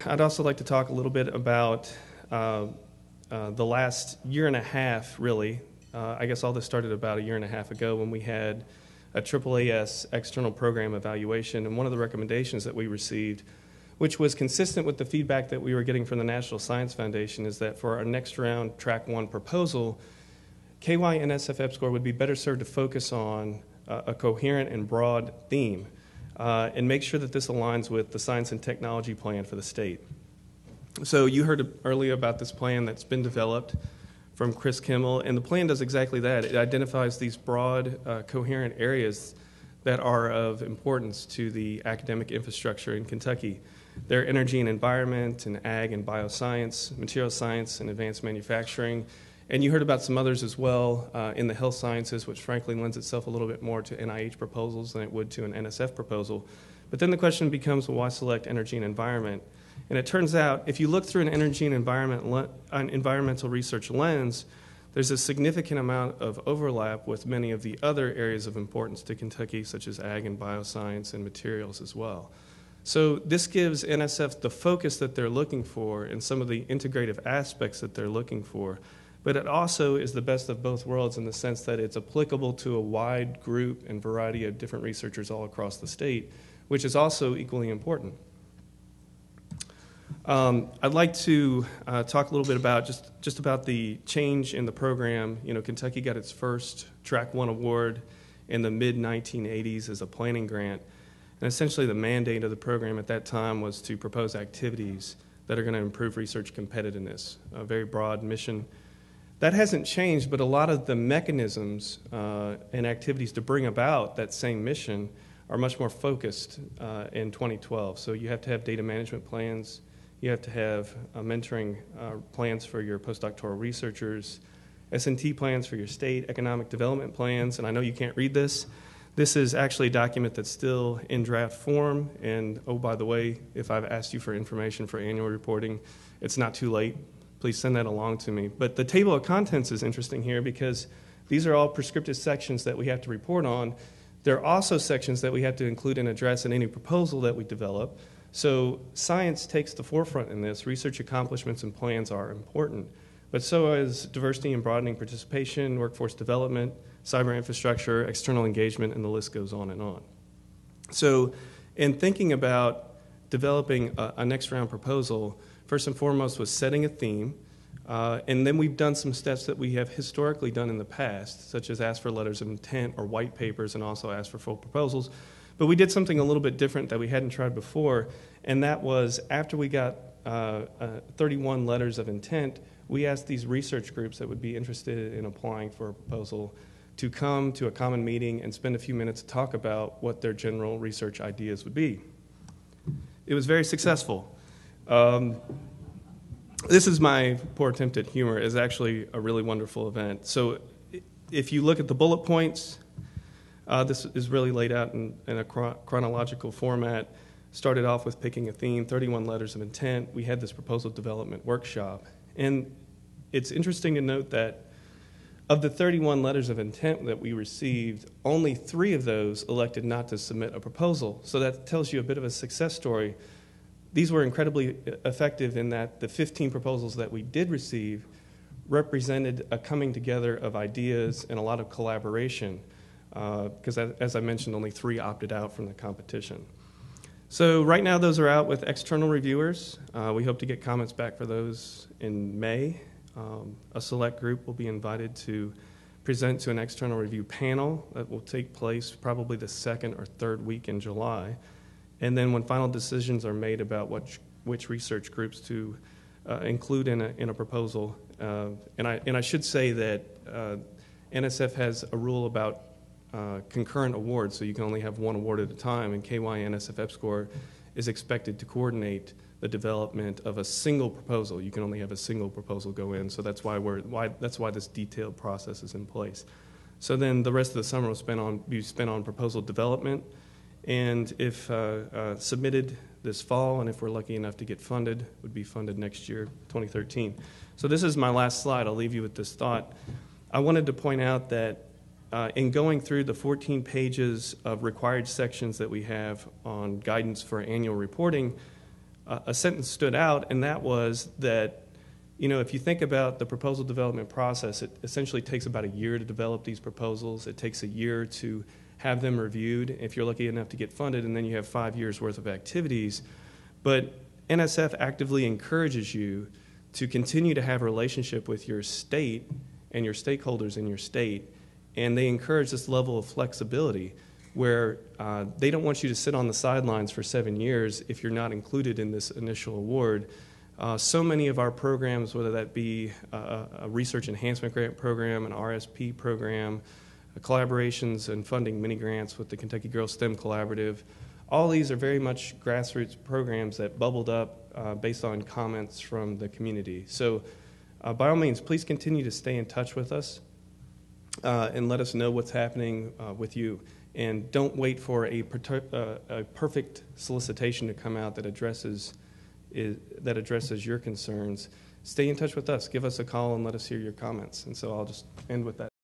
I'd also like to talk a little bit about the last year and a half, really. I guess all this started about a year and a half ago when we had a AAAS external program evaluation, and one of the recommendations that we received, which was consistent with the feedback that we were getting from the National Science Foundation, is that for our next round Track 1 proposal, KY NSF EPSCoR would be better served to focus on a coherent and broad theme and make sure that this aligns with the science and technology plan for the state. So you heard earlier about this plan that's been developed from Chris Kimmel, and the plan does exactly that. It identifies these broad, coherent areas that are of importance to the academic infrastructure in Kentucky. They're energy and environment, and ag and bioscience, material science and advanced manufacturing. And you heard about some others as well in the health sciences, which frankly lends itself a little bit more to NIH proposals than it would to an NSF proposal. But then the question becomes, well, why select energy and environment? And it turns out, if you look through an energy and environmental research lens, there's a significant amount of overlap with many of the other areas of importance to Kentucky, such as ag and bioscience and materials as well. So this gives NSF the focus that they're looking for and some of the integrative aspects that they're looking for. But it also is the best of both worlds in the sense that it's applicable to a wide group and variety of different researchers all across the state, which is also equally important. I'd like to talk a little bit about just about the change in the program. You know, Kentucky got its first Track 1 award in the mid-1980s as a planning grant. And essentially the mandate of the program at that time was to propose activities that are going to improve research competitiveness, a very broad mission. That hasn't changed, but a lot of the mechanisms and activities to bring about that same mission are much more focused in 2012. So you have to have data management plans. You have to have mentoring plans for your postdoctoral researchers, S&T plans for your state, economic development plans, and I know you can't read this. This is actually a document that's still in draft form, and oh, by the way, if I've asked you for information for annual reporting, it's not too late. Please send that along to me. But the table of contents is interesting here because these are all prescriptive sections that we have to report on. There are also sections that we have to include and address in any proposal that we develop. So science takes the forefront in this. Research accomplishments and plans are important, but so is diversity and broadening participation, workforce development, cyber infrastructure, external engagement, and the list goes on and on. So in thinking about developing a next round proposal, first and foremost was setting a theme, and then we've done some steps that we have historically done in the past, such as ask for letters of intent or white papers and also ask for full proposals. But we did something a little bit different that we hadn't tried before, and that was after we got 31 letters of intent, we asked these research groups that would be interested in applying for a proposal to come to a common meeting and spend a few minutes to talk about what their general research ideas would be. It was very successful. This is my poor attempt at humor. It's actually a really wonderful event. So if you look at the bullet points, this is really laid out in a chronological format. Started off with picking a theme, 31 letters of intent. We had this proposal development workshop. And it's interesting to note that of the 31 letters of intent that we received, only 3 of those elected not to submit a proposal. So that tells you a bit of a success story. These were incredibly effective in that the 15 proposals that we did receive represented a coming together of ideas and a lot of collaboration. Because as I mentioned, only 3 opted out from the competition. So right now those are out with external reviewers. We hope to get comments back for those in May. A select group will be invited to present to an external review panel that will take place probably the 2nd or 3rd week in July. And then when final decisions are made about which research groups to include in a proposal, and I should say that NSF has a rule about concurrent awards, so you can only have one award at a time, and KY NSF EPSCoR is expected to coordinate the development of a single proposal. You can only have a single proposal go in, so that's why this detailed process is in place. So then the rest of the summer will be spent on proposal development, and if submitted this fall, and if we're lucky enough to get funded, would be funded next year, 2013. So this is my last slide. I'll leave you with this thought. I wanted to point out that in going through the 14 pages of required sections that we have on guidance for annual reporting, a sentence stood out, and that was that, if you think about the proposal development process, it essentially takes about a year to develop these proposals. It takes a year to have them reviewed if you're lucky enough to get funded, and then you have 5 years worth of activities. But NSF actively encourages you to continue to have a relationship with your state and your stakeholders in your state, and they encourage this level of flexibility where they don't want you to sit on the sidelines for 7 years if you're not included in this initial award. So many of our programs, whether that be a research enhancement grant program, an RSP program, collaborations and funding mini grants with the Kentucky Girls STEM Collaborative, all these are very much grassroots programs that bubbled up based on comments from the community. So by all means, please continue to stay in touch with us and let us know what's happening with you. And don't wait for a perfect solicitation to come out that addresses your concerns. Stay in touch with us. Give us a call and let us hear your comments. And so I'll just end with that.